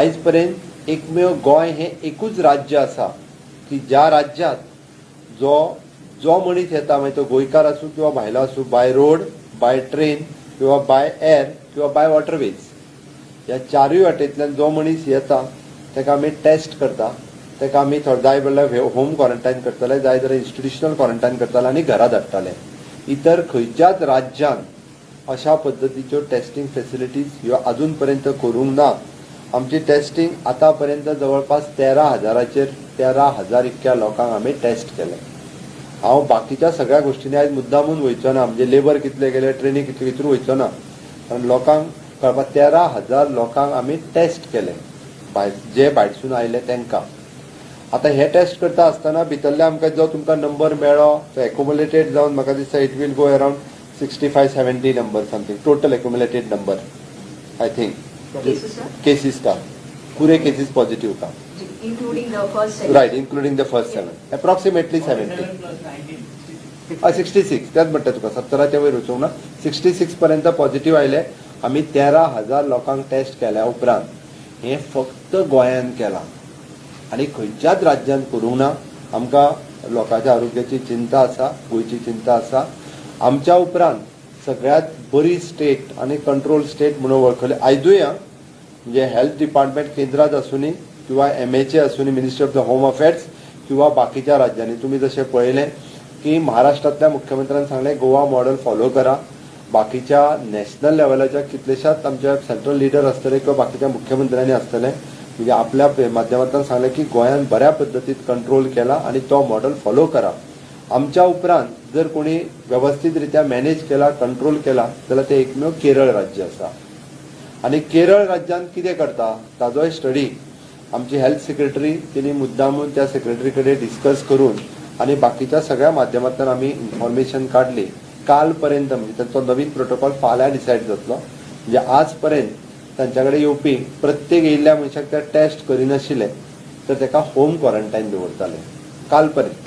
आयज पर्यंत एकमेव गोंय हे एकूच राज्य आसा की ज्या राज्यांत जो मनीस येता मागीर तो गोंयकार आसूं किंवा भायलो आसूं, बाय रोड, बाय ट्रेन किंवा बाय एअर किंवा बाय वॉटरवेज, ह्या चारूय वाटेंतल्यान जो मनीस येता ताका आमी टेस्ट करता, ताका आमी जाय जाल्यार होम क्वॉरंटायन करतले, जाय जाल्यार इन्स्टिट्युशनल क्वॉरंटायन करतले आनी घरा धाडटले. इतर खंयच्याच राज्यांत अशा पद्दतीच्यो टेस्टिंग फेसिलिटीज ह्यो अजून पर्यंत करूंक ना. आमची टेस्टिंग आतां पर्यंत जवळपास 13,000 इतक्या लोकांक आमी टेस्ट केले. हांव बाकीच्या सगळ्या गोष्टींनी आयज मुद्दामून वयचो ना, म्हणजे लेबर कितले गेले, ट्रेनी कितले इतून वयचो ना, कारण लोकांक कळपाक 13,000 लोकांक आमी टेस्ट केले, जे भायरसून आयले तांकां. आतां हे टेस्ट करता आसतना भितरले आमकां जो तुमकां नंबर मेळ्ळो तो एक्युमुलेटेड जावन म्हाका दिसता it will go around 65-70 number something total accumulated number. I think cases का पूरे केसीस पॉझिटिव्ह का, including the first 7. Right, including the first 7, approximately 70. 66 त्याच म्हणटा तुका 17च्या वयर वचूंक ना, 66 पर्यंत पॉझिटिव्ह आयले. आमी 13,000 लोकांक टेस्ट केल्या उपरांत हे फक्त गोंयांत केलां आनी खंयच्याच राज्यांत करूंक ना. आमकां लोकांच्या आरोग्याची चिंता आसा, गोंयची चिंता आसा. आमच्या उपरांत सगळ्यात बरी स्टेट आनी कंट्रोल स्टेट म्हणून वळखले आयजूय, म्हणजे हेल्थ डिपार्टमेंट केंद्रांत आसूनी किंवा MHA आसूनी, ministry of the home affairs किंवा बाकीच्या राज्यांनी. तुम्ही जशें पळयलें की महाराष्ट्रांतल्या मुख्यमंत्र्यान सांगलें गोवा मॉडेल फॉलो करा. बाकीच्या नॅशनल लेवलाच्या कितलेशाच आमच्या सेंट्रल लिडर आसतले किंवा बाकीच्या मुख्यमंत्र्यांनी आसतले, म्हणजे आपल्या माध्यमांतल्यान सांगलें की गोंयांत बऱ्या पद्दतीन कंट्रोल केला आणि तो मॉडेल फॉलो करा. आमच्या उपरांत जर कोणी व्यवस्थित रित्या मॅनेज केला, कंट्रोल केला, जाल्यार ते एकमेव केरळ राज्य आसा. आणि केरळ राज्यान कितें करता ताजोय स्टडी आमची हेल्थ सेक्रेटरी तिणी मुद्दामून त्या सेक्रेटरी कडेन डिस्कस करून आणि बाकीच्या सगळ्या माध्यमांतल्यान आमी इन्फॉर्मेशन काढली. काल पर्यंत म्हणजे त्यांचो नवीन प्रोटोकॉल फाल्यां डिसायड जातलो. म्हणजे आज पर्यंत तांच्या कडेन येवपी प्रत्येक येयल्ल्या मनशाक ते टेस्ट करिनाशिल्ले तर ताका होम क्वॉरंटायन दवरताले काल पर्यंत.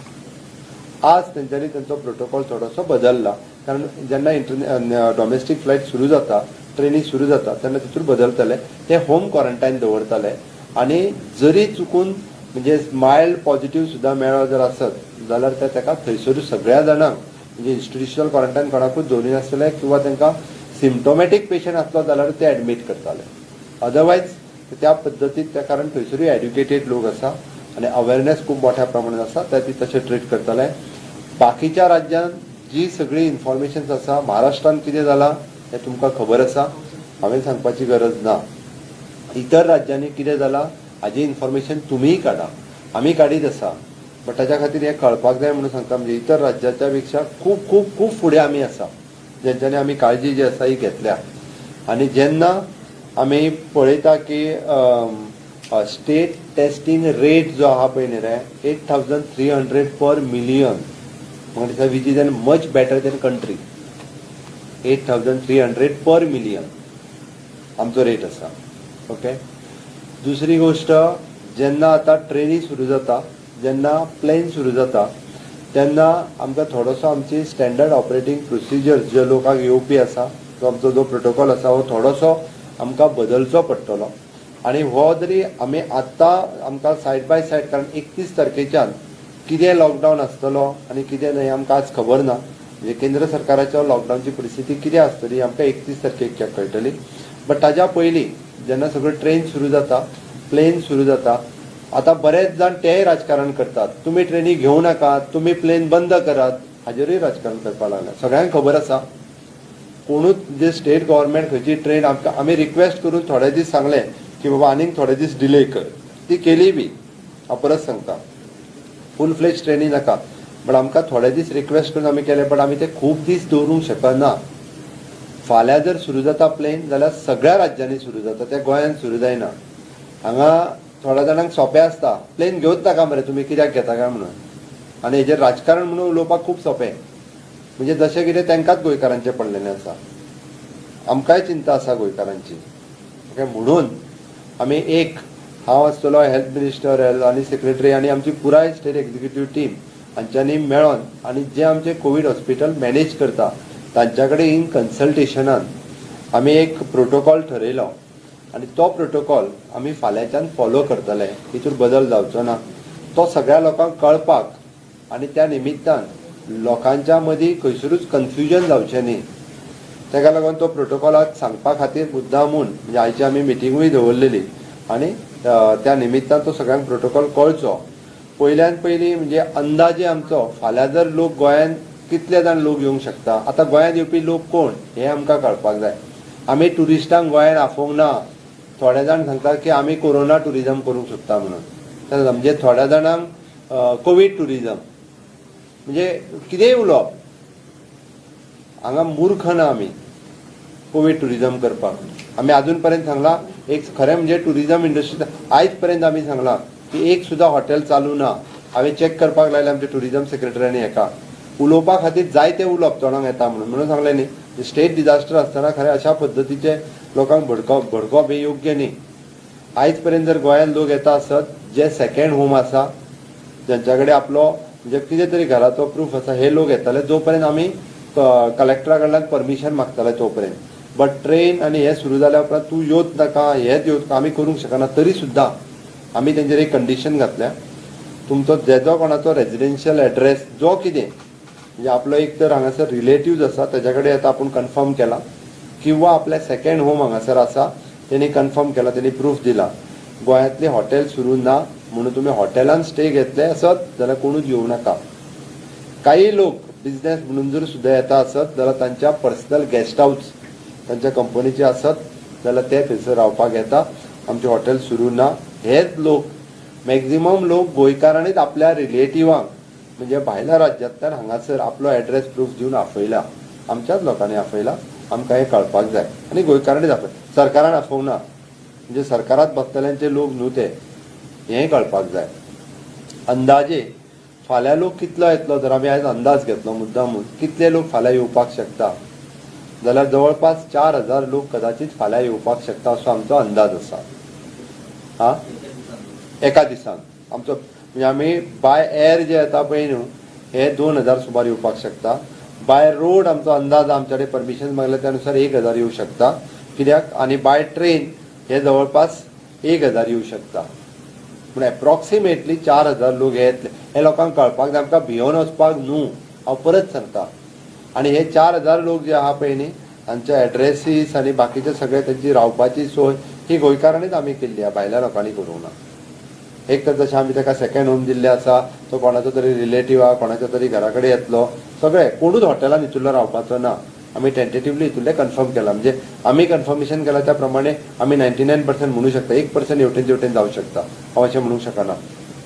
आज तेंच्यांनी तांचो प्रोटोकॉल थोडोसो बदलला, कारण जेन्ना डॉमेस्टीक फ्लायट सुरू जाता, ट्रेनी सुरू जाता तेन्ना तितून बदलतले, ते होम क्वॉरंटायन दवरतले. आणि जरी चुकून म्हणजे मायल्ड पॉझिटिव्ह सुद्धा मेळ्ळो जर आसत जाल्यार ते ताका थंयसरूच सगळ्या जाणांक म्हणजे इन्स्टिट्युशनल क्वॉरंटायन कोणाकूच दवरिनासतले किंवा तांकां सिम्पटोमॅटीक पेशंट आसलो जाल्यार ते एडमीट करताले. अदरवायज त्या पद्दतीन त्या कारण थंयसरूय एड्युकेटेड लोक आसा आणि अवेअरनेस खूब मोठ्या प्रमाणात आसा, ते ती तशें ट्रीट करताले. बाकीच्या राज्यांत जी सगळी इन्फॉर्मेशन आसा, महाराष्ट्रांत कितें जालां हें तुमकां खबर आसा, हांवें सांगपाची गरज ना. इतर राज्यांनी कितें जालां हाजी इन्फॉर्मेशन तुमीय काडा, आमी काडीत आसा, बट ताच्या खातीर हें कळपाक जाय म्हणून सांगता. म्हणजे इतर राज्याच्या पेक्षा खूब खूब खूब फुडें आमी आसा, जेंच्यांनी आमी काळजी जी आसा ही घेतल्या. आनी जेन्ना आमी पळयता की स्टेट टेस्टिंग रेट जो आहा पळय न्ही रे, 8,300 पर मिलियन, म्हाका दिसता which is an much better than country. 8,300 per million आमचो रेट आसा. ओके. दुसरी गोष्ट, जेन्ना आतां ट्रेनी सुरू जाता, जेन्ना प्लेन सुरू जाता, तेन्ना आमकां थोडोसो आमची स्टँडर्ड ऑपरेटींग प्रोसिजर्स ज्यो लोकांक येवपी आसा, तो आमचो जो प्रोटोकॉल आसा हो थोडोसो आमकां बदलचो पडटलो. आनी हो जरी आमी आत्तां आमकां सायड बाय सायड, कारण 31 तारखेच्यान कितें लॉकडावन आसतलो आनी कितें न्हय आमकां आज खबर ना. म्हणजे केंद्र सरकाराच्या लॉकडावनची परिस्थिती कितें आसतली आमकां 31 तारखेक कळटली. बट ताच्या पयलीं जेन्ना सगळो ट्रेन सुरू जाता, प्लेन सुरू जाता, आतां बरेच जाण तेय राजकारण करतात, तुमी ट्रेनी घेवं नाकात, तुमी प्लेन बंद करात, हाजेरूय राजकारण करपाक लागला. सगळ्यांक खबर आसा कोणूच जे स्टेट गव्हर्मेंट खंयची ट्रेन आमी रिक्वेस्ट करून थोडे दीस सांगले की बाबा आनीक थोडे दीस डिले कर, ती केली बी. हांव परत सांगता, फूल फ्लेज ट्रेनी नाका, बट आमकां थोडे दीस रिक्वेस्ट करून आमी केले, बट आमी ते खूब दीस दवरूंक शकना. फाल्यां जर सुरू जाता प्लेन जाल्यार सगळ्या राज्यांनी सुरू जाता, ते गोंयांत सुरू जायना. हांगा थोड्या जाणांक सोंपें आसता, प्लेन घेवच नाका मरे तुमी, कित्याक घेता काय म्हणून, आनी हेजेर राजकारण म्हणून उलोवपाक खूब सोंपें. म्हणजे जशें कितें तांकांच गोंयकारांचें पडलेलें आसा, आमकांय चिंता आसा गोंयकारांची. ओके. म्हणून आमी हांव आसतलो, हेल्थ मिनिस्टर आनी सेक्रेटरी आनी आमची पुराय स्टेट एक्झिक्युटीव टीम हांच्यांनी मेळोन आनी जे आमचे कोवीड हॉस्पिटल मॅनेज करता तांच्या कडेन इन कन्सल्टेशनान आमी एक प्रोटोकॉल ठरयलो. आनी तो प्रोटोकॉल आमी फाल्यांच्यान फॉलो करतले, हितूर बदल जावचो ना, तो सगळ्या लोकांक कळपाक आनी त्या निमित्तान लोकांच्या मदीं खंयसरूच कन्फ्युजन जावचें न्ही, तेका लागून तो प्रोटोकॉलाक सांगपा खातीर मुद्दामून म्हणजे आयची आमी मिटिंगूय दवरलेली आनी त्या निमित्तान तो सगळ्यांक प्रोटोकॉल कळचो. पयल्यान पयलीं म्हणजे अंदाजे आमचो फाल्यां जर लोक गोंयांत कितले जाण लोक येवंक शकता, आतां गोंयांत येवपी लोक कोण हें आमकां कळपाक जाय. आमी ट्युरिस्टांक गोंयांत आफोवंक ना. थोडे जाण सांगतात की आमी कोरोना टुरिजम करूंक सोदता म्हणून, म्हणजे थोड्या जाणांक कोवीड टुरिजम, म्हणजे कितेंय उलोवप. हांगा मूर्ख ना आमी कोवीड टुरिजम करपाक. आमी आजून पर्यंत सांगला एक खरें म्हणजे टुरिजम इंडस्ट्री आयज पर्यंत आमी सांगला की एक सुद्दां हॉटेल चालू ना. हांवें चॅक करपाक लायलें आमच्या टुरिजम सेक्रेटरीयांनी हेका उलोवपा खातीर जाय तें उलोवप तोंडाक येता म्हणून सांगलें न्ही. स्टेट डिजास्टर आसतना खरें अशा पद्दतीचे लोकांक भडकोवप हें योग्य न्ही. आयज पर्यंत जर गोंयांत लोक येता आसत जे सेकंड होम आसा, जांच्या कडेन आपलो म्हणजे कितें तरी घराचो प्रूफ आसा, हे लोक येताले जो पर्यंत आमी कलेक्टरा कडल्यान परमिशन मागताले तो पर्यंत. बट ट्रेन आनी हे सुरू जाल्या उपरांत तूं येवच नाका, हेच येवच आमी करूंक शकना. तरी सुद्दां आमी तेंचेर एक कंडिशन घातल्या, तुमचो जेजो कोणाचो रेजिडेन्शियल एड्रेस जो कितें म्हणजे आपलो एक तर हांगासर रिलेटिव्ज आसा तेच्या कडेन आतां आपूण कन्फर्म केला, किंवा आपल्या सेकंड होम हांगासर आसा तेणी कन्फर्म केला, तेणी प्रूफ दिला. गोंयांतली हॉटेल सुरू ना म्हणून तुमी हॉटेलान स्टे घेतले आसत जाल्यार कोणूच येवं नाका. काही लोक बिझनेस म्हणून जर सुद्दां येता आसत जाल्यार तांच्या पर्सनल गेस्ट हाऊस तांच्या कंपनीचे आसत जाल्यार ते थंयसर रावपाक येता. आमचे हॉटेल सुरू ना. हेच लोक मॅक्झिमम लोक गोंयकारांनीच आपल्या रिलेटिव्हांक म्हणजे भायल्या राज्यांतल्यान हांगासर आपलो एड्रेस प्रूफ दिवन आफयला. आमच्याच लोकांनी आफयला, आमकां हें कळपाक जाय. आनी गोंयकारांनीच आफय, सरकारान आफोवना, म्हणजे सरकारात बसतल्यांचे लोक न्हू ते, हेंय कळपाक जाय. अंदाजे फाल्यां लोक कितलो येतलो जर आमी आयज अंदाज घेतलो मुद्दामून कितले लोक फाल्यां येवपाक शकता जाल्यार जवळपास 4,000 लोक कदाचित फाल्यां येवपाक शकता असो आमचो अंदाज आसा. एका दिसान आमचो म्हणजे आमी बाय एअर जे येता पळय न्हू हे 2,000 सुमार येवपाक शकता. बाय रोड आमचो अंदाज आमचे कडेन परमिशन मागले त्या नुसार 1,000 येवं शकता. कित्याक आनी बाय ट्रेन हे जवळपास 1,000 येवं शकता. पूण एप्रॉक्सिमेटली 4,000 लोक हे येतले. हे लोकांक कळपाक जाय, आमकां भियोन वचपाक न्हू, हांव परत सांगता. आनी हे 4,000 लोक जे आहा पळय न्ही हांचे एड्रेसीस आनी बाकीचे सगळे तेंची रावपाची सोय ही गोंयकारांनीच आमी केल्ली आहा, भायल्या लोकांनी करूंक ना. एक तर जशें आमी ताका सेकंड होम दिल्ले आसा, तो कोणाचो तरी रिलेटिव्ह आहा, कोणाच्या तरी घरा कडेन येतलो, सगळे कोणूच हॉटेलान हितूरलो रावपाचो ना. आमी टेंटेटिवली हितूरले कन्फर्म केला, म्हणजे आमी कन्फर्मेशन केला त्या प्रमाणे आमी 99% म्हणू शकता. 1% हेवटेन जावं शकता, हांव अशें म्हणूंक शकना.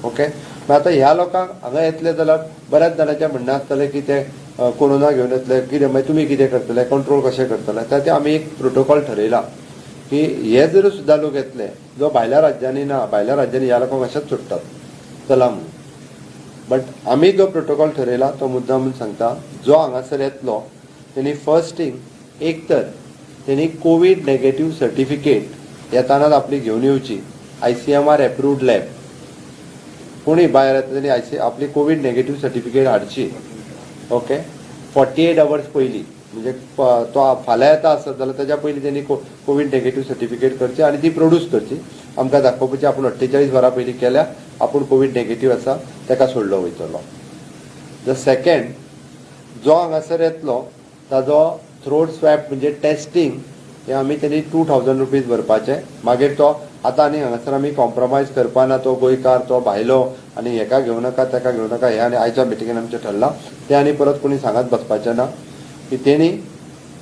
ओके. आतां ह्या लोकांक हांगा येतले जाल्यार बऱ्याच जाणांचें म्हणणें आसतलें की ते कोरोना घेवन येतले, कितें मागीर तुमी कितें करतले, कंट्रोल कशें करतले. तर ते आमी एक प्रोटोकॉल ठरयला की हे जर सुद्दां लोक येतले जो भायल्या राज्यांनी ना, भायल्या राज्यांनी ह्या लोकांक अशेंच सोडटात चला म्हणून. बट आमी जो प्रोटोकॉल ठरयला तो मुद्दाम म्हणून सांगता, जो हांगासर येतलो तेणी फर्स्ट थिंग एक तर तेणी कोवीड नेगेटिव्ह सर्टिफिकेट येतानाच आपली घेवन येवची. ICMR एप्रूव्ड लॅब कोणी भायर येता तेणी आपली कोवीड नेगेटिव्ह सर्टिफिकेट हाडची. ओके. 48 hours पयलीं म्हणजे तो फाल्यां येता आसत जाल्यार ताच्या पयलीं तेणी कोवीड नेगेटिव्ह सर्टिफिकेट करची आनी ती प्रोड्यूस करची. आमकां दाखोवपाची आपूण 48 वरां पयलीं केल्या आपूण कोवीड नेगेटिव्ह आसा ताका सोडलो वयतलो. द सेकंड, जो हांगासर येतलो ताजो थ्रोट स्वॅब म्हणजे टेस्टींग हें आमी तेणी 2,000 रुपीज भरपाचें. मागीर तो आतां आनी हांगासर आमी कॉम्प्रोमायज करपाना, तो गोंयकार तो भायलो आनी हेका घेवं नाका तेका घेवं नाका, हें आनी आयच्या मिटिंगेन आमचें ठरलां. तें आनी परत कोणी सांगत बसपाचें ना की तेणी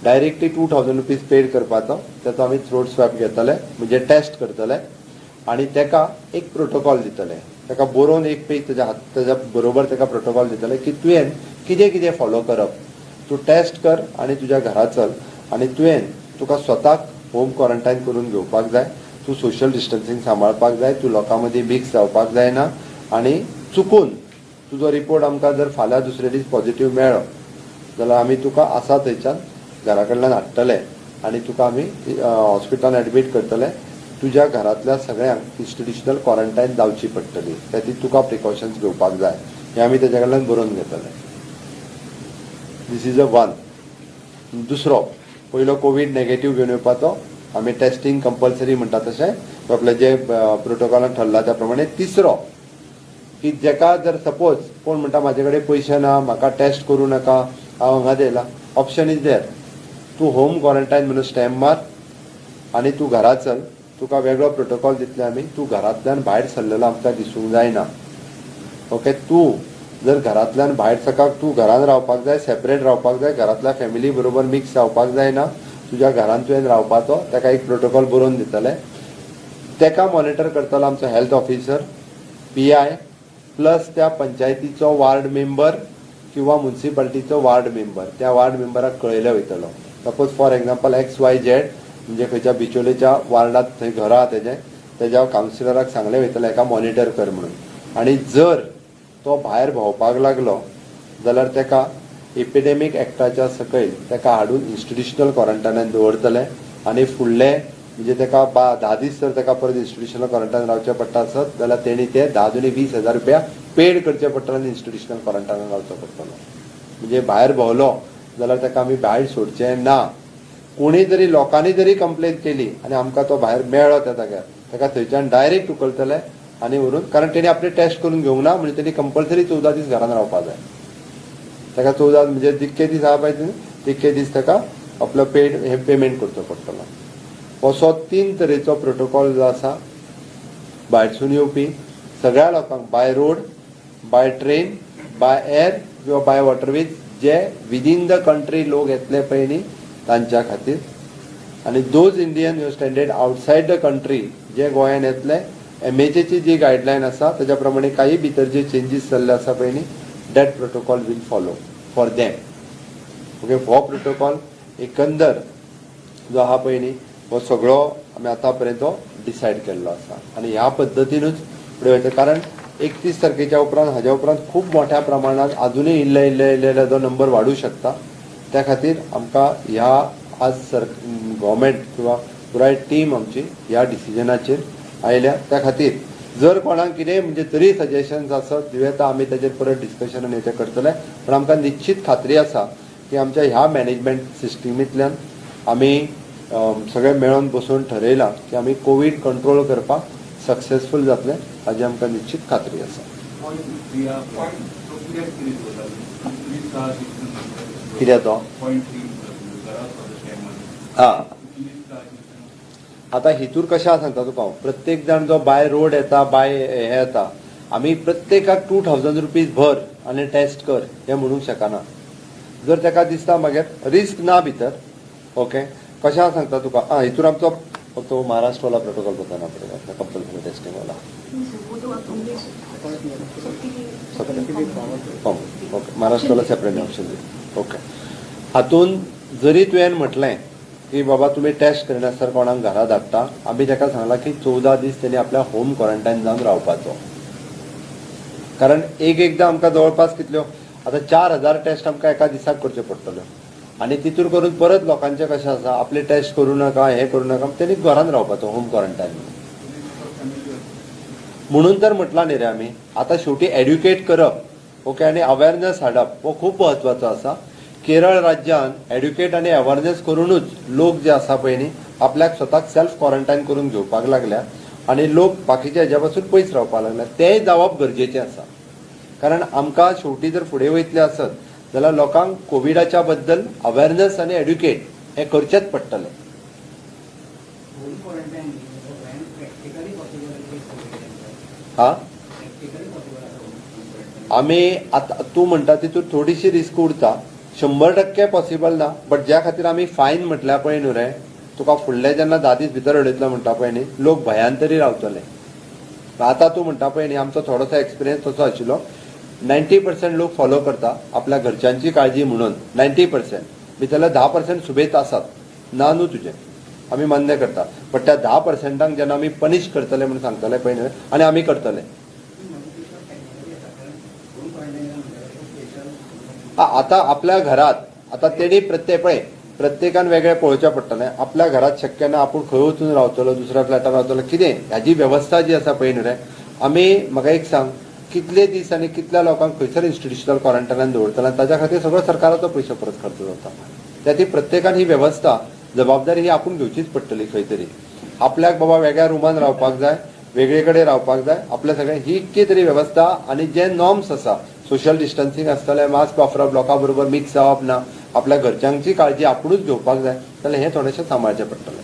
डायरेक्टली 2,000 रुपीज पेड करपाचो. ताचो आमी थ्रोट स्वॅब घेतले म्हणजे टेस्ट करतले आनी तेका एक प्रोटोकॉल दितले. ताका बरोवन एक पेज तेज्या बरोबर ताका प्रोटोकॉल दितले की तुवें कितें कितें फॉलो करप. तूं टेस्ट कर आनी तुज्या घरा चल आनी तुका स्वताक होम क्वॉरंटायन करून घेवपाक जाय. तूं सोशल डिस्टन्सिंग सांबाळपाक जाय, तूं लोकां मदीं मिक्स जावपाक जायना आनी चुकून तुजो रिपोर्ट आमकां जर फाल्यां दुसरे दीस पॉझिटिव्ह मेळ्ळो जाल्यार आमी तुका आसा थंयच्यान घरा कडल्यान हाडटले आनी तुका आमी हॉस्पिटलान एडमीट करतले. तुज्या घरांतल्या सगळ्यांक इन्स्टिट्युशनल क्वॉरंटायन जावची पडटली. त्याची तुका प्रिकॉशन्स घेवपाक जाय. हें आमी तेज्या कडल्यान बरोवन घेतले. This is one. दुसरो, पयलो कोवीड नेगेटिव्ह घेवन येवपाचो आमी टेस्टिंग कंपल्सरी म्हणटा तशें आपले जे प्रोटोकॉलान ठरला त्या प्रमाणे. तिसरो की जेका जर सपोज कोण म्हणटा म्हाजे कडेन पयशे ना, म्हाका टेस्ट करूं नाका, हांव हांगा दिला, ऑप्शन इज देर. तूं होम क्वॉरंटायन म्हणून स्टॅम्प मार आनी तूं घरा चल. तुका वेगळो प्रोटोकॉल दितले आमी. तूं घरांतल्यान भायर सरलेलो आमकां दिसूंक जायना. ओके, तूं जर घरांतल्यान भायर सकाळ तूं घरान रावपाक जाय, सेपरेट रावपाक जाय, घरांतल्या फॅमिली बरोबर मिक्स जावपाक जायना. तुज्या घरान तुवें रावपाचो, ताका एक प्रोटोकॉल बरोवन दितले. ताका मॉनिटर करतलो आमचो हेल्थ ऑफिसर, PI प्लस त्या पंचायतीचो वार्ड मेंबर किंवा म्युन्सिपालिटीचो वार्ड मेंबर. त्या वार्ड मेंबराक कळयले वयतलो. सपोज फॉर एग्जाम्पल XYZ म्हणजे खंयच्या बिचोलेच्या वार्डात थंय घर आहा तेज्या कावन्सिलराक सांगले वयतले एका मॉनिटर कर म्हणून. आनी जर तो भायर भोंवपाक लागलो जाल्यार ताका एपिडेमीक एक्टाच्या सकयल ताका हाडून इन्स्टिट्युशनल क्वॉरंटायनान दवरतले. आनी फुडले म्हणजे ताका 10 दीस जर ताका परत इन्स्टिट्युशनल क्वॉरंटायन रावचें पडटा आसत जाल्यार तेणी ते 10 दुनी 20,000 रुपया पेड करचे पडटले आनी इन्स्टिट्युशनल क्वॉरंटायनान रावचो पडटलो. म्हणजे भायर भोंवलो जाल्यार ताका आमी भायर सोडचें ना. कोणी जरी लोकांनी जरी कंप्लेन केली आनी आमकां तो भायर मेळ्ळो त्या जाग्यार, ताका थंयच्यान डायरेक्ट उखलतले आनी व्हरून, कारण तेणी आपले टेस्ट करून घेवंक ना म्हणजे तेणी कंपल्सरी 14 दीस घरान रावपाक जाय. ताका 14 म्हणजे जितके दीस आहा पळय तितके दीस ताका आपलो पेमेंट करचो पडटलो. असो 3 तरेचो प्रोटोकॉल जो आसा भायरसून येवपी सगळ्या लोकांक by road, by train, by air किंवा बाय वॉटरवेज जे विदीन द कंट्री लोक येतले पळय न्ही तांच्या खातीर. आनी those Indian you standard outside the country जे गोंयान येतले, MHA ची जी गायडलायन आसा तेज्या प्रमाणे काही भितर जे चेंजीस जाल्ले आसा पळय न्ही that protocol will follow for them. Okay, हो प्रोटोकॉल एकंदर जो आहा पळय न्ही हो सगळो आमी आतां पर्यंत डिसायड केल्लो आसा आनी ह्या पद्दतीनूच फुडें वयता. कारण 31 तारखेच्या उपरांत हाज्या उपरांत खूब मोठ्या प्रमाणात अजुनूय इल्ले जो नंबर वाडूं शकता. त्या खातीर आमकां ह्या आज गव्हर्मेंट किंवा पुराय टीम आमची ह्या डिसिजनाचेर आयल्या. त्या खातीर जर कोणाक कितेंय म्हणजे तरी सजेशन्स आसत दिवेता आमी तेजेर परत डिस्कशन आनी ते करतले. पण आमकां निश्चित खात्री आसा की आमच्या ह्या मॅनेजमेंट सिस्टमींतल्यान आमी सगळे मेळून बसून ठरयलां की आमी कोवीड कंट्रोल करपाक सक्सेसफूल जातले हाजी आमकां निश्चित खात्री आसा. कित्याक तो आतां हितूर कशें आसा सांगता तुका हांव. प्रत्येक जाण जो बाय रोड येता बाय हे येता आमी प्रत्येकाक 2000 रुपीज भर आनी टेस्ट कर हें म्हणूंक शकना. जर ताका दिसता मागीर रिस्क ना भितर. ओके, कशें आसा सांगता तुका हितूर आमचो फक्त महाराष्ट्रवाला प्रोटोकॉल करतना पडटा कंपल्सरी टेस्टिंग वाला. ओके, महाराष्ट्रवाला सेपरेट ऑप्शन दिता. ओके, हातून जरी तुवें म्हटलें की बाबा तुमी टेस्ट करिनासतना कोणाक घरा धाडटा, आमी ताका सांगलां की 14 दीस तेणी आपल्या होम क्वॉरंटायन जावन रावपाचो. कारण एकदां आमकां जवळपास कितल्यो आतां 4000 टेस्ट आमकां एका दिसाक करच्यो पडटल्यो आनी तितूर करून परत लोकांचें कशें आसा आपले टेस्ट करूं नाका हें करूं नाका तेणी घरान रावपाचो होम क्वॉरंटायन म्हणून तर म्हटलां न्ही रे आमी. आतां शेवटी एड्युकेट करप, ओके, आनी अवेरनेस हाडप हो खूब म्हत्वाचो आसा. केरळ राज्यान एड्युकेट आनी अवेरनेस करूनच लोक जे आसा पळय न्ही आपल्याक स्वताक सेल्फ क्वॉरंटायन करून घेवपाक लागल्या आनी लोक बाकीच्या हेज्या पासून पयस रावपाक लागल्या. तेंय जावप गरजेचें आसा. कारण आमकां शेवटी जर फुडें वयतले आसत जाल्यार लोकांक कोविडाच्या बद्दल अवेरनेस आनी एड्युकेट हें करचेंच पडटलें. आमी आतां तूं म्हणटा तितून थोडीशी रिस्क उरता. 100% पॉसिबल ना, बट ज्या खातीर आमी फायन म्हटल्या पळय न्हू रे, तुका फुडले जेन्ना 10 दीस भितर उडयतलो म्हणटा पळय न्ही लोक भयान तरी रावतले. आतां तूं म्हणटा पळय न्ही आमचो थोडोसो एक्सपिरियन्स तसो आशिल्लो. 90% लोक फॉलो करता आपल्या घरच्यांची काळजी म्हणून. 90% भितरले 10% सुबेज आसात ना न्हू तुजें, आमी मान्य करता. बट त्या 10%ांक जेन्ना आमी पनीश करतले म्हणून सांगतले पळय न्ही आनी आमी करतले. आतां आपल्या घरात आतां तेणी प्रत्येकान वेगळें पळोवचें पडटलें. आपल्या घरात शक्य ना आपूण खंय वचून रावतलो, दुसऱ्या फ्लॅटान रावतलो, कितें ह्याची वेवस्था जी आसा पळय न्ही रे, आमी म्हाका एक सांग कितले दीस आनी कितल्या लोकांक खंयसर इन्स्टिट्युशनल क्वॉरंटायनान दवरतले, ताच्या खातीर सगळो सरकाराचो पयसो परत खर्च जाता. त्या ती प्रत्येकान ही वेवस्था जबाबदारी ही आपण घेवचीच पडटली खंय तरी. आपल्याक बाबा वेगळ्या रुमान रावपाक जाय, वेगळे कडेन रावपाक जाय, आपल्या सगळ्यांक ही इतकी तरी वेवस्था आनी जे नॉर्म्स आसा, सोशल डिस्टन्सिंग आसतलें, मास्क वापरप, लोकां बरोबर मिक्स जावप ना, आपल्या घरच्यांची काळजी आपुणूच घेवपाक जाय, जाल्यार हें थोडेंशें सांबाळचें पडटलें.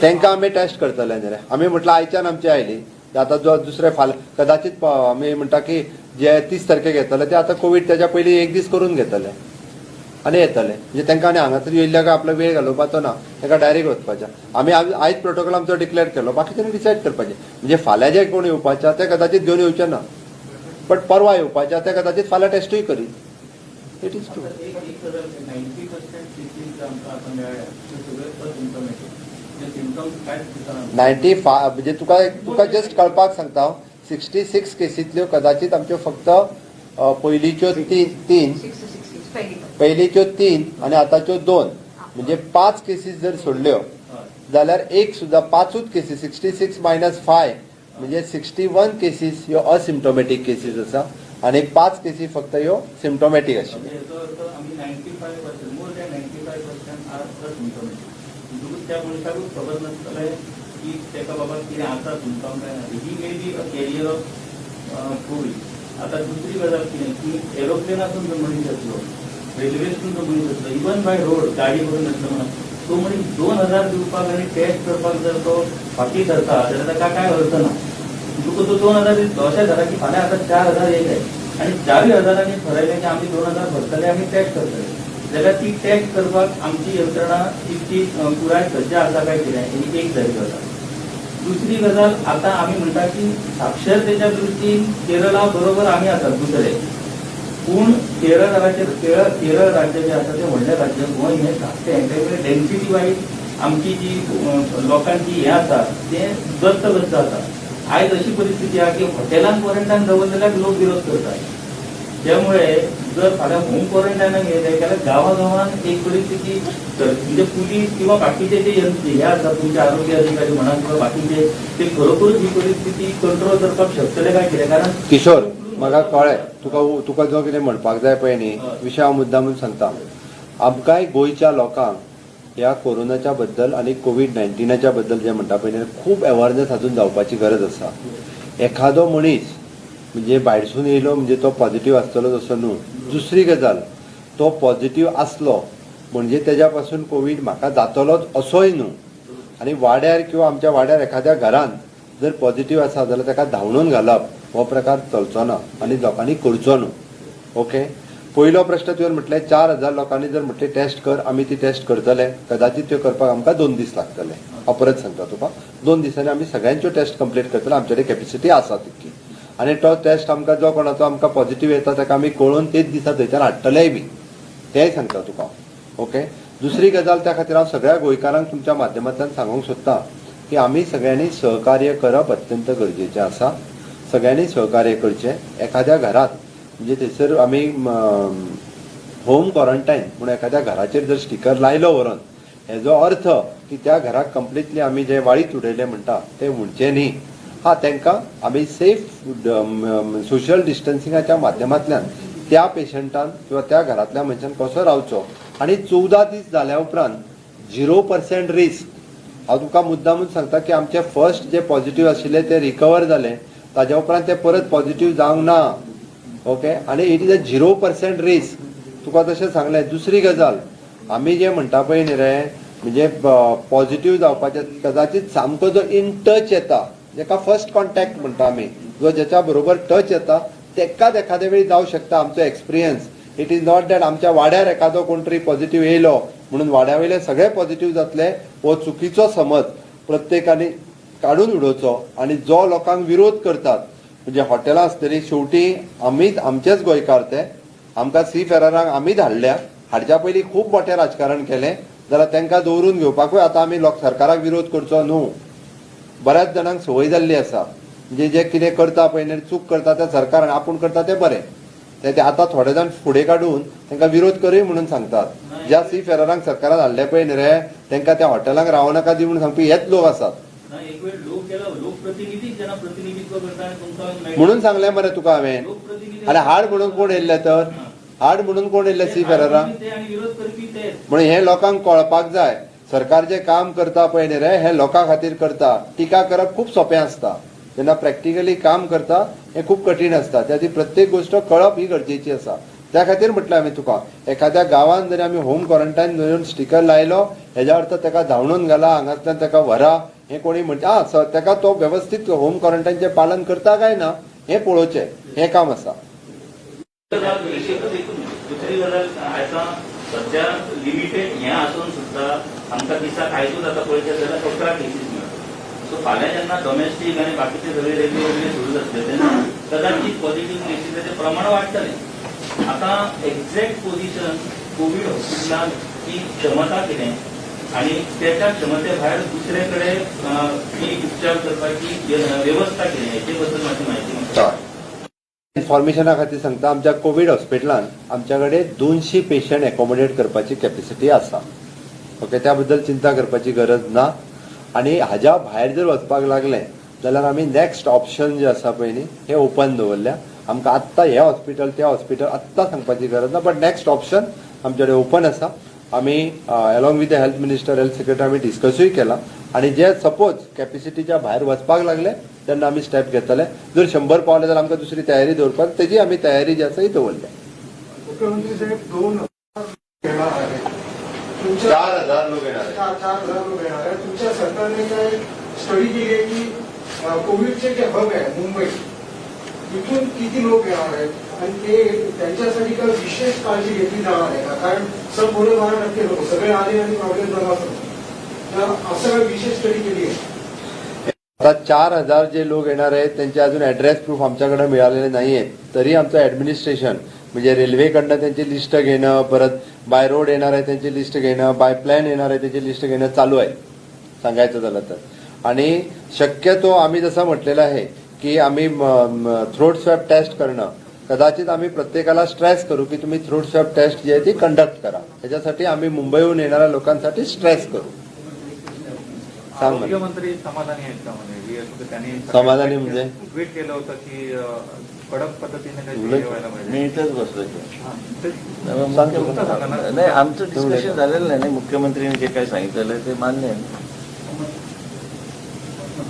तांकां आमी टेस्ट करतले न्ही रे. आमी म्हटलं आयच्यान आमची आयली, आतां जो दुसरे कदाचित आमी म्हणटा की जे 30 तारखेक येतले ते आतां कोविड तेच्या पयलीं एक दीस करून घेतले आनी येतले. म्हणजे तांकां आनी हांगासर येयल्ल्या काय आपलो वेळ घालोवपाचो ना, तांकां डायरेक्ट वचपाचें. आमी आयज प्रोटोकॉल आमचो डिक्लेअर केलो, बाकीच्यांनी डिसायड करपाचें. म्हणजे फाल्यां जे कोण येवपाचे ते कदाचित घेवन येवचे ना, बट परवा येवपाचे ते कदाचित फाल्यां टेस्टूय करी. It is true. 95 म्हणजे तुका जस्ट कळपाक सांगता हांव, 66 केसींतल्यो कदाचित आमच्यो फक्त पयलींच्यो तीन आनी आतांच्यो 2 म्हणजे 5 केसीस जर सोडल्यो जाल्यार एक सुद्दां 5च केसीस 66 - 5 म्हणजे 61 केसीस ह्यो असिम्टोमॅटीक केसीस आसा आनी 5 केसी फक्त ह्यो सिम्टोमॅटीक आशिल्ल्यो. त्या मनशाकूच खबर नासतलें की ताका बाबा कितें आसा तुमकां काय ना. He may be a carrier of covid. आतां दुसरी गजाल कितें की एरोप्लेनातून जो मनीस येतलो, रेल्वेतून जो मनीस येतलो, इवन बाय रोड गाडी करून येतलो म्हणून तो मनीस 2000 दिवपाक आनी टेस्ट करपाक जर तो फाटी धरता जाल्यार ताका काय अर्थ ना. तुका तो 2000 दितलो, अशें जाता की फाल्यां आतां 4000 येयले आनी 4000 ठरयलें की आमी 2000 भरतले आमी टेस्ट करतले, जाल्यार ती टेस्ट करपाक आमची यंत्रणा इतकी पुराय सज्ज आसा काय कितें ही एक जायत आसा. दुसरी गजाल आतां आमी म्हणटा की साक्षरतेच्या दृश्टीन केरळा बरोबर आमी आसात दुसरे, पूण केरळ राज्य जे आसा ते व्हडलें राज्य. गोंय हें धाकटें, डेन्सिटी वायज आमची जी लोकांची हें आसा तें गस्त आसा. आयज अशी परिस्थिती आहा की हॉटेलांत क्वॉरंटायन दवरलेल्याक लोक विरोध करतात. त्यामुळे जर फाल्यां होम क्वॉरंटायनाक गेले जाल्यार गांवागांवांत एक परिस्थिती म्हणजे पुलीस किंवा बाकीचे जे हे आसा तुमचे आरोग्य अधिकारी म्हणा किंवा बाकीचे ते खरोखरच ही परिस्थिती कंट्रोल करपाक शकतले काय कितें. कारण किशोर म्हाका कळ्ळें तुका जो कितें म्हणपाक जाय पळय न्ही विशय हांव मुद्दामून सांगता. आमकांय गोंयच्या लोकांक ह्या कोरोनाच्या बद्दल आनी कोविड-19च्या बद्दल जे म्हणटा पळय खूब अवेअरनेस अजून जावपाची गरज आसा. एखादो मनीस म्हणजे भायरसून येयलो म्हणजे तो पॉझिटिव्ह आसतलो तसो न्हू. दुसरी गजाल तो पॉझिटिव्ह आसलो म्हणजे तेज्या पासून कोविड म्हाका जातलोच असोय न्हू. आनी वाड्यार किंवा आमच्या वाड्यार एखाद्या घरांत जर पॉझिटिव्ह आसा जाल्यार ताका धांवणून घालप हो प्रकार चलचो ना आनी लोकांनी करचो न्हू. ओके. पयलो प्रश्न तुवें म्हटलें 4000 लोकांनी जर म्हटलें टेस्ट कर, आमी ती टेस्ट करतले. कदाचित त्यो करपाक आमकां 2 दीस लागतले. हांव परत सांगता तुका 2 दिसांनी आमी सगळ्यांच्यो टेस्ट कंप्लीट करतले. आमचे कडेन कॅपेसिटी आसा तितकी. आनी तो टेस्ट आमकां जो कोणाचो आमकां पॉझिटिव्ह येता ताका आमी कळोवन तेच दिसा थंयच्यान हाडटलेय बी. तेंय सांगता तुका. ओके. दुसरी गजाल त्या खातीर हांव सगळ्या गोंयकारांक तुमच्या माध्यमांतल्यान सांगूंक सोदतां की आमी सगळ्यांनी सहकार्य करप अत्यंत गरजेचें आसा. सगळ्यांनी सहकार्य करचें. एखाद्या घरात म्हणजे थंयसर आमी होम क्वॉरंटायन म्हणून एखाद्या घराचेर जर स्टिकर लायलो व्हरून हेजो अर्थ की त्या घराक कंप्लिटली आमी जे वाळीत उडयलें म्हणटा तें म्हणचें न्ही. हा तांकां आमी सेफ सोशल डिस्टन्सिंगाच्या माध्यमांतल्यान त्या पेशंटान किंवा त्या घरांतल्या मनशान कसो रावचो आनी 14 दीस जाल्या उपरांत 0% रिस्क. हांव तुका मुद्दामून सांगता की आमचे फर्स्ट जे पॉझिटिव्ह आशिल्ले ते रिकवर जाले, ताज्या उपरांत ते परत पॉझिटिव्ह जावंक ना. ओके. आनी इट इज अ 0% रिस्क. तुका तशें सांगलें. दुसरी गजाल आमी जे म्हणटा पळय न्ही रे म्हणजे पॉझिटिव्ह जावपाचे कदाचित सामको जो इन टच येता जेका फर्स्ट कॉन्टॅक्ट म्हणटा आमी, जो जेच्या बरोबर टच येता तेकाच एखाद्या वेळी जावं शकता. आमचो experience it is not that आमच्या वाड्यार एखादो कोण तरी पॉझिटिव्ह येयलो म्हणून वाड्या वयले सगळे पॉझिटिव्ह जातले हो चुकीचो समज प्रत्येकाने काडून उडोवचो. आनी जो लोकांक विरोध करतात म्हणजे हॉटेलां आसतलीं शेवटी आमीच आमचेच गोंयकार ते. आमकां सी फेरारांक आमीच हाडल्या. हाडच्या पयलीं खूब मोठें राजकारण केलें जाल्यार तांकां दवरून घेवपाकूय आतां आमी सरकाराक विरोध करचो न्हू. बऱ्याच जाणांक संवय जाल्ली आसा म्हणजे जे कितें करता पळय चूक करता ते सरकारान आपूण करता ते बरें ते आतां थोडे जाण फुडें काडून तांकां विरोध करूय म्हणून सांगतात. ज्या सी फेरारांक सरकारान हाडले पळय न्ही रे तांकां त्या हॉटेलांक रावनाका दी म्हणून सांगपी हेच लोक आसात. एक वेळ लोक गेला, लोक लोकप्रतिनिधी ज्यांना प्रतिनिधित्व करता आणि तुमचा म्हणून सांगले मरे तुका हांवें लोकप्रतिनिधी आणि हाड म्हणून कोण येयल्ले तर हाड म्हणून कोण येयल्ले सी फेरारा ते आणि विरोध करपी ते म्हणून हे लोकांक कळपाक जाय सरकार जे काम करता पळय न्ही रे हे लोकां खातीर करता टिका करप खूप सोपें आसता जेन्ना प्रॅक्टिकली काम करता हे खूप कठीण आसता त्या ती प्रत्येक गोष्ट कळप ही गरजेची आसा त्या खातीर म्हटलें आमी तुका एखाद्या गांवांत जरी आमी होम क्वॉरंटायन म्हणून स्टिकर लायलो हेज्या अर्थ ताका धांवणून घाला हांगातल्यान ताका व्हरा हे कोणी म्हणटा ताका तो व्यवस्थीत होम क्वॉरंटायनचें पालन करता काय ना हे पळोवचें हे काम आसा दुसरी गजाल हाका सध्या लिमिटेड हें आसून सुद्धा आमकां दिसाक आयजूच आतां पळयत जाल्यार 11 केसीस मेळटा सो फाल्यां जेन्ना डॉमेस्टीक आनी बाकीचे सगळे रेग्युलरली सुरू जातले तेन्ना कदाचित पॉझिटिव्ह केसीसाचें प्रमाण वाडटलें आता एक्झॅक्ट पोझिशन कोविड हॉस्पिटलांत ती क्षमता कितें आणि त्याच्या क्षमते भायर दुसरे कडेन ही उपचार करपाची व्यवस्था कितें हेचे बद्दल मातशी म्हायती इन्फॉर्मेशना खातीर सांगता आमच्या कोविड हॉस्पिटलान आमच्या कडेन 200 पेशंट एकोमोडेट करपाची कॅपॅसिटी आसा ओके त्या बद्दल चिंता करपाची गरज ना आणि हाज्या भायर जर वचपाक लागले जाल्यार आमी नेक्स्ट ऑप्शन जे आसा पळय न्ही हे ओपन दवरल्या आमकां आत्तां हे हॉस्पिटल त्या हॉस्पिटल आत्तां सांगपाची गरज ना बट नेक्स्ट ऑप्शन आमचे कडेन ओपन आसा आमी along with the health minister health secretary आमी डिस्कसूय केला आणि जे सपोज कॅपॅसिटीच्या भायर वचपाक लागले तेन्ना आमी स्टेप घेतले जर 100 पावले जाल्यार आमकां दुसरी तयारी दवरपाक तेजी आमी तयारी जी आसा ही दवरल्या मुख्यमंत्री साहेब 4,000 लोक येणार 4,000 लोक येणार आहे तुमच्या सरकारने काय स्टडी केली आहे की कोविडचे जे हब आहे मुंबई इथून किती लोक येणार आहेत आणि ते त्यांच्यासाठी काय विशेष काळजी घेतली जाणार आहे का कारण सब बोले 12% लोक सगळे आले आणि प्रॉब्लेम झाला तर असं काय विशेष स्टडी केली आहे आता 4,000 जे लोक येणार आहेत त्यांचे अजून ऍड्रेस प्रूफ आमच्याकडे मिळालेले नाहीये तरी आमचं ऍडमिनिस्ट्रेशन म्हणजे रेल्वेकडनं त्यांची लिस्ट घेणं परत बाय रोड येणार आहे त्यांची लिस्ट घेणं बाय प्लॅन येणार आहे त्याची लिस्ट घेणं चालू आहे सांगायचं झालं तर आणि शक्यतो आम्ही जसं म्हटलेलं आहे की आम्ही थ्रोट स्वॅब टेस्ट करणं कदाचित आम्ही प्रत्येकाला स्ट्रेस करू की तुम्ही थ्रोट स्वॅब टेस्ट जी आहे ती कंडक्ट करा त्याच्यासाठी आम्ही मुंबईहून येणाऱ्या लोकांसाठी स्ट्रेस करू मुख्यमंत्री समाधानी आहेत का म्हणजे त्यांनी समाधानी म्हणजे ट्विट केलं होतं की कडक पद्धतीने काही व्हायला पाहिजे मी इथंच बसलोय नाही आमचं डिस्कशन झालेलं नाही मुख्यमंत्र्यांनी जे काही सांगितलेलं आहे ते मान्य आहे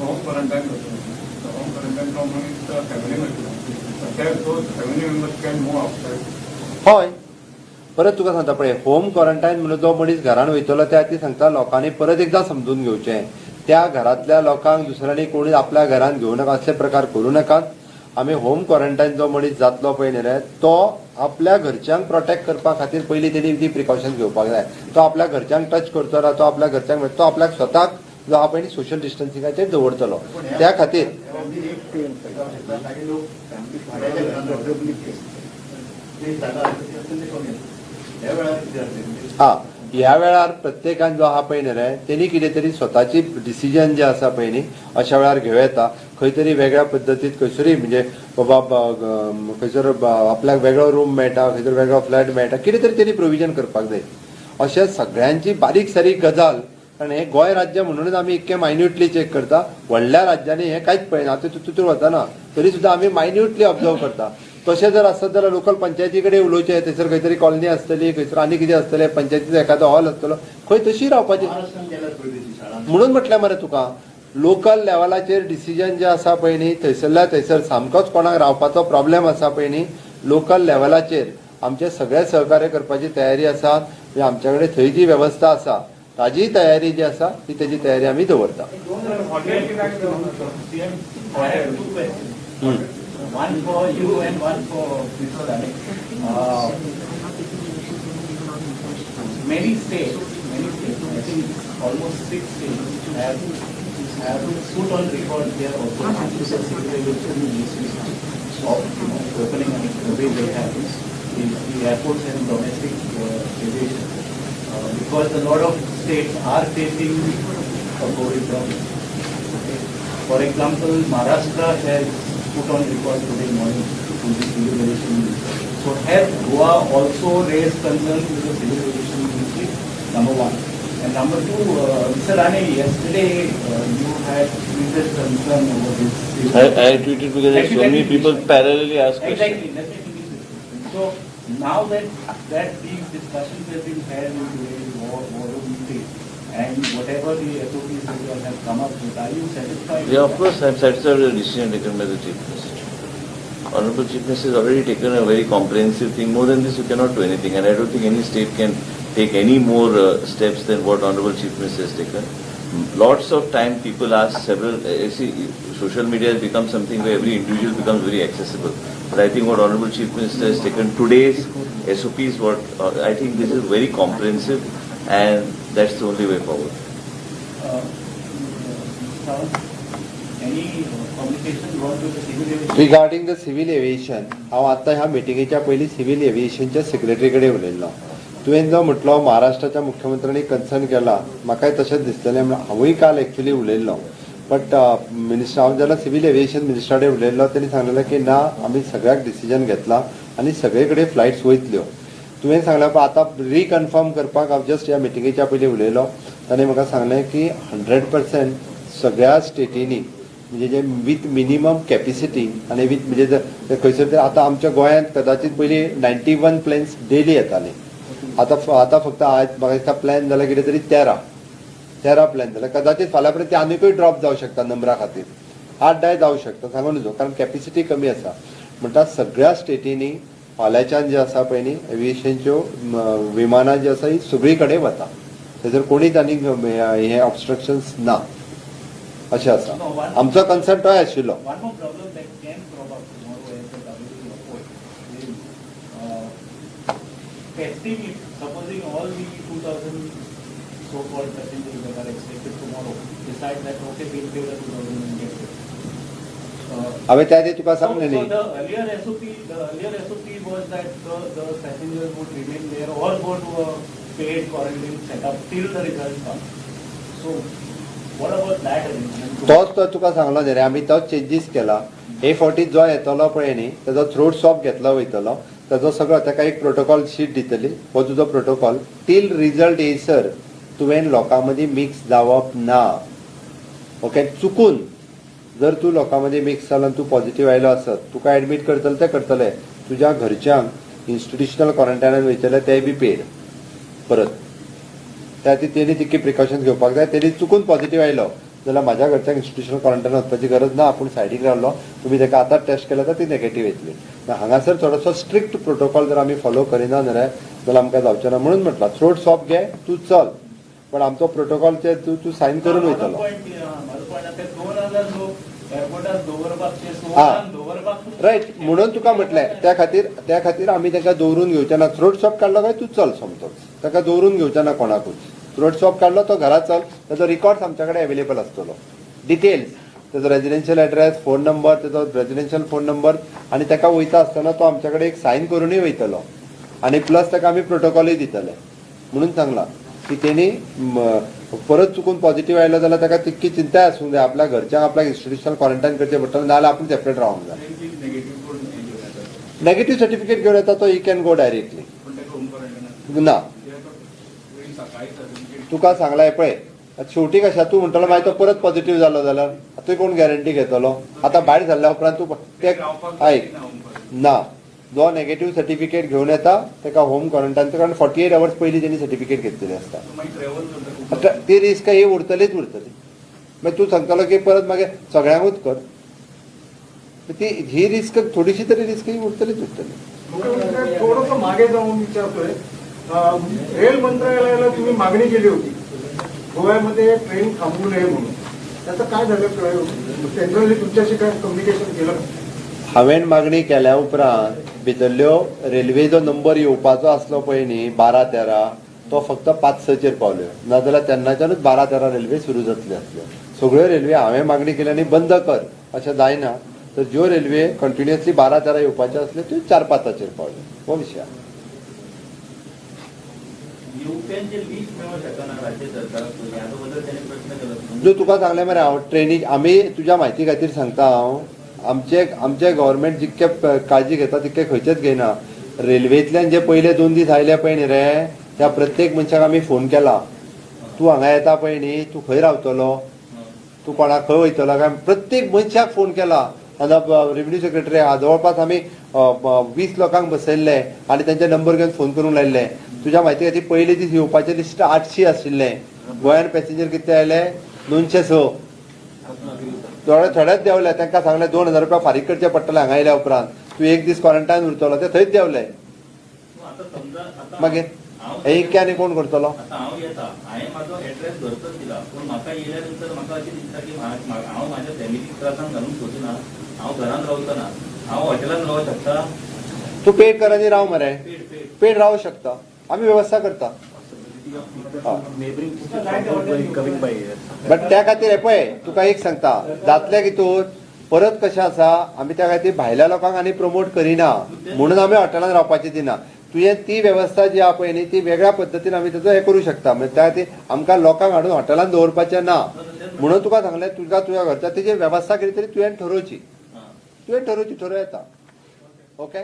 home quarantine home quarantine family members can move outside होय परत तुका सांगता पळय होम क्वॉरंटायन म्हणून जो मनीस घरान वयतलो त्या ती सांगता लोकांनी परत एकदा समजून घेवचें त्या घरातल्या लोकांक दुसऱ्यांनी कोणी आपल्या घरान घेऊ नका असले प्रकार करू नकात आम्ही होम क्वॉरंटाईन जो मनीस जातलो पळय न्ही रे तो आपल्या घरच्यांक प्रोटेक्ट करपा खातीर पयलीं तेणी ती प्रिकॉशन घेवपाक जाय तो आपल्या घरच्यांक टच करतलो तो आपल्या घरच्यांक तो आपल्याक स्वताक जो हा पयलीं सोशल डिस्टन्सिंगाचेर दवरतलो त्या खातीर ह्या वेळार प्रत्येकान जो आहा पळय न्ही रे तेणी कितें तरी स्वताची डिसिजन जे आसा पळय न्ही अशा वेळार घेवं येता खंय तरी वेगळ्या पद्दतीत खंयसरूय म्हणजे बाबा खंयसर आपल्याक वेगळो रूम मेळटा खंयसर वेगळो फ्लॅट मेळटा कितें तरी तेणी प्रोविजन करपाक जाय अशें सगळ्यांची बारीक सारीक गजाल कारण हे गोंय राज्य म्हणूनच आमी इतके मायन्युटली चेक करता व्हडल्या राज्यांनी हे कांयच पळयना आतां तितूर वतना तरी सुद्दां आमी मायन्युटली ऑब्जर्व करता तशें जर आसत जाल्यार लोकल पंचायती कडेन उलोवचें थंयसर खंय तरी कॉलनी आसतली खंयसर आनी कितें आसतलें पंचायतीचो एखादो हॉल आसतलो खंय तशी रावपाची म्हणून म्हटलें मरे तुका लोकल लेवलाचेर डिसिजन जे आसा पळय न्ही थंयसरल्या थंयसर सामकोच कोणाक रावपाचो प्रॉब्लेम आसा पळय न्ही लोकल लेवलाचेर आमचे सगळे सहकार्य करपाची तयारी आसा आमच्या कडेन थंय जी वेवस्था आसा ताजी तयारी जी आसा ती तेजी तयारी आमी दवरता One for you and one for Mr. Many states, I think almost 6 states have put on record their of opening the way they have the airports and domestic aviation because a lot of states are facing a COVID problem. For example, Maharashtra has put on record today morning to the civil aviation ministry. So has Goa also raised concerns with the civil aviation ministry? Number one. And number two, Mr. Rane, yesterday you had tweeted concern over this. I tweeted because there are so many people parallelly ask questions. Exactly, let me finish this question. So now that these discussions have been held in today's war meeting, and whatever the SOPs that you all have come up with, are you satisfied? Yeah, of course, I'm satisfied with the decision taken by the Chief Minister. Honorable Chief Minister has already taken a very comprehensive thing. More than this, you cannot do anything, and I don't think any state can take any more steps than what Honorable Chief Minister has taken. Lots of time people ask several, see, social media has become something where every individual becomes very accessible. But I think what Honorable Chief Minister has taken today's SOPs, I think this is very comprehensive, and that's the only way forward. Any communication gone to the civil aviation? Regarding the civil aviation हांव आतां ह्या मिटिंगेच्या पयलीं civil एव्हिएशनच्या secretary कडेन उलयल्लो. तुवें जो म्हटलो महाराष्ट्राच्या मुख्यमंत्र्यांनी कन्सर्न केला, म्हाकाय तशेंच दिसतलें. हांवूय काल एक्चुअली उलयल्लो, बट मिनिस्टर हांव जेन्ना सिव्हिल एव्हिएशन मिनिस्टरा कडेन उलयल्लो तेणी सांगलेलें की ना, आमी सगळ्याक डिसिजन घेतला आनी सगळे कडेन फ्लायट्स वयतल्यो. तुवें सांगलें पळय आतां रिकन्फर्म करपाक हांव जस्ट ह्या मिटिंगेच्या पयलीं उलयलो. ताणें म्हाका सांगलें की 100% सगळ्या स्टेटींनी म्हणजे जे विथ मिनिमम कॅपेसिटी आनी विथ म्हणजे खंयसर आतां आमच्या गोंयांत कदाचित पयलीं 91 प्लेन्स डेली येताले. आतां फक्त आज म्हाका दिसता प्लॅन जाला कितें तरी 13 प्लॅन जाला. कदाचित फाल्यां पर्यंत ते आनीकूय ड्रॉप जावं शकता नंबरा खातीर, 8-10 जावं शकता, सांगून नजो, कारण कॅपेसिटी कमी आसा. म्हणटा सगळ्या स्टेटींनी फाल्यांच्यान जे आसा पळय न्ही एव्हिएशनच्यो विमानां जी आसा ही सगळी कडेन वता. थंयसर कोणीच आनीक हे ऑब्स्ट्रक्शन्स ना अशें आसा. आमचो कन्सर्न तोय आशिल्लो. One more problem that can crop up tomorrow as the WTO report is testing it, supposing all the 2,000 so-called passengers that are expected tomorrow decide that okay, we'll give the 2,000 and get it. हांवें त्या दिसा तुका सांगलें So न्ही, the earlier SOP was that the passengers would remain there or go to a paid quarantine setup till the results come. So what about that arrangement? तोच तो तुका सांगलो न्ही रे, आमी तोच चेंजीस केला. हे फावटी जो येतलो पळय न्ही तेजो थ्रोट स्वॅब घेतलो वयतलो, तेजो सगळो ताका एक प्रोटोकॉल शीट दितली. हो तुजो प्रोटोकॉल टील रिजल्ट येयसर तुवें लोकां मदीं मिक्स जावप ना. ओके, चुकून जर तूं लोकां मदीं मिक्स जालो तूं पॉझिटिव्ह आयलो आसत, तुका एडमीट करतले ते करतले. तुज्या घरच्यांक इन्स्टिट्युशनल क्वॉरंटायनान वयतले तेय बी पेड परत. त्या खातीर तेणी तितकी प्रिकॉशन्स घेवपाक जाय. तेणी चुकून पॉझिटिव्ह आयलो जाल्यार म्हाज्या घरच्यांक इन्स्टिट्युशनल क्वॉरंटायनान वचपाची गरज ना, आपूण सायडीक रावलो, तुमी ताका आतां टेस्ट केला तर ती नेगेटीव्ह येतली. हांगासर थोडोसो स्ट्रिक्ट प्रोटोकॉल जर आमी फॉलो करिना न्ही रे जाल्यार आमकां जावचें ना. म्हणून म्हटलां थ्रोट स्वॅब घे, तूं चल, पण आमचो प्रोटोकॉलचे तूं सायन करून वयतलो. रायट, म्हणून तुका म्हटलें त्या खातीर आमी ताका दवरून घेवचे ना. थ्रोट स्वॅब काडलो काय तूं चल समतोच, ताका दवरून घेवचे ना कोणाकूच. थ्रोट स्वॅब काडलो तो घरा चल, ताजो रिकॉर्ड्स आमच्या कडेन अवेलेबल आसतलो, डिटेल्स, ताजो रेजिडेन्शियल एड्रेस, फोन नंबर, ताजो रेजिडेन्शियल फोन नंबर, आनी ताका वयता आसतना तो आमच्या कडेन एक सायन करूनय वयतलो. आनी प्लस ताका आमी प्रोटोकॉलूय दितले. म्हणून सांगलां की तेणी परत चुकून पॉझिटिव्ह आयलो जाल्यार ताका तितकी चिंताय आसूंक जाय. आपल्या घरच्यांक आपल्याक इन्स्टिट्युशनल क्वॉरंटायन करचें पडटलें, नाजाल्यार आपूण सेपरेट रावंक जाय. नेगेटिव्ह सर्टिफिकेट घेवन येता तो ही कॅन गो डायरेक्टली ना. तुका सांगलाय पळय, शेवटी कशा तूं म्हणटलो मागीर तो परत पॉझिटिव्ह जालो जाल्यार तुवें कोण गॅरंटी घेतलो. आतां भायर सरल्या उपरांत तूं ते आयक ना, जो नेगेटिव्ह सर्टिफिकेट घेवन येता ताका होम क्वॉरंटायन, कारण 48 hours पयलीं तेणी सर्टिफिकेट घेतलेली आसता. ती रिस्क ही उरतलीच उरतली. मागीर तूं सांगतलो की परत मागीर सगळ्यांकूच कर, ही रिस्क थोडीशी तरी रिस्क ही उरतलीच उरतली. थोडंसं मागे जाऊन विचारतोय, रेल मंत्रालयाला तुम्ही मागणी केली होती गोव्यामध्ये ट्रेन थांबवू नये म्हणून, त्याचं काय झालं? त्यांच्याशी तुमच्याशी काय कम्युनिकेशन केलं? हांवें मागणी केल्या उपरांत भितरल्यो रेल्वेचो नंबर येवपाचो आसलो पळय न्ही 12-13, तो फक्त 5-6 पावल्यो. नाजाल्यार तेन्नाच्यानूच 12-13 रेल्वे सुरू जातल्यो आसल्यो. सगळ्यो रेल्वे हांवें मागणी केली आनी बंद कर अशें जायना. तर ज्यो रेल्वे कंटिन्युअसली 12-13 येवपाच्यो आसल्यो त्यो 4-5 पावल्यो. हो विशय. जो तुका सांगलें मरे हांव ट्रेनी आमी तुज्या म्हायती खातीर सांगता हांव, आमचे गव्हर्मेंट जितके काळजी घेता तितके खंयचेच घेयना. रेल्वेंतल्यान जे पयले 2 दीस आयले पळय न्ही रे, त्या प्रत्येक मनशाक आमी फोन केला तूं हांगा येता पळय न्ही तूं खंय रावतलो तूं कोणाक खंय वयतलो काय प्रत्येक मनशाक फोन केला रेव्हेन्यू सेक्रेटरी आहा जवळपास आमी 20 लोकांक बसयल्ले आनी त्यांचे नंबर घेवन फोन करूंक लायिल्ले तुज्या म्हायती खातीर पयले दीस येवपाचे लिस्ट 800 आशिल्ले गोंयान पॅसेंजर कितले आयले 906 थोडेच देंवले तांकां सांगले 2000 रुपया फारीक करचे पडटले हांगा येयल्या उपरांत तूं एक दीस क्वॉरंटायन उरतलो ते थंयच देंवले आता समजा आता मागीर हे इतके आनी कोण करतलो आता हांव येता हांवें म्हाजो एड्रेस घरचोच दिला पूण म्हाका येयल्या नंतर म्हाका अशें दिसता की हांव म्हाज्या फॅमिलीक त्रासान घालूंक सोदना हांव घरान रावतना हांव हॉटेलान रावूंक शकता तूं पेड कर आनी राव मरे पेड रावूं शकता आमी वेवस्था करता बट त्या खातीर हे पळय तुका एक सांगता जातले कितून परत कशें आसा आमी त्या खातीर भायल्या लोकांक आनी प्रमोट करिना म्हणून आमी हॉटेलान रावपाचें दिना तुवें ती वेवस्था जी आहा पळय न्ही ती वेगळ्या पद्दतीन आमी ताचो हे करूं शकता म्हणजे त्या खातीर आमकां लोकांक हाडून हॉटेलान दवरपाचें ना म्हणून तुका सांगलें तुका तुज्या घरच्या तेजी वेवस्था केली तरी तुवें ठरोवची ठरव येता ओके